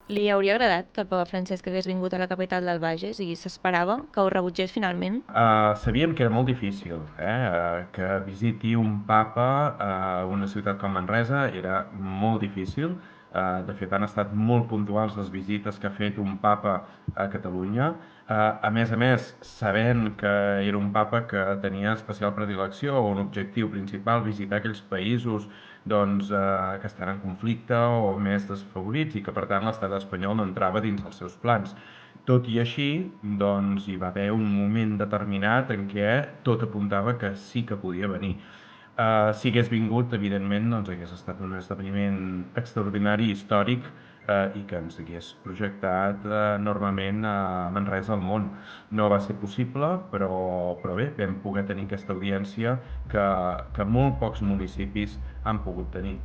Li hauria agradat que el papa Francesc hagués vingut a la capital del Bages i s'esperava que ho rebutgés finalment? Sabíem que era molt difícil, que visiti un papa a una ciutat com Manresa era molt difícil. De fet, han estat molt puntuals les visites que ha fet un papa a Catalunya. A més, sabent que era un papa que tenia especial predilecció o un objectiu principal visitar aquells països doncs, que estan en conflicte o més desfavorits i que per tant l'estat espanyol no entrava dins els seus plans. Tot i així, doncs, hi va haver un moment determinat en què tot apuntava que sí que podia venir. Si hagués vingut, evidentment, doncs hagués estat un esdeveniment extraordinari, històric, i que ens hagués projectat enormement a Manresa al món. No va ser possible, però bé, vam poder tenir aquesta audiència que molt pocs municipis han pogut tenir.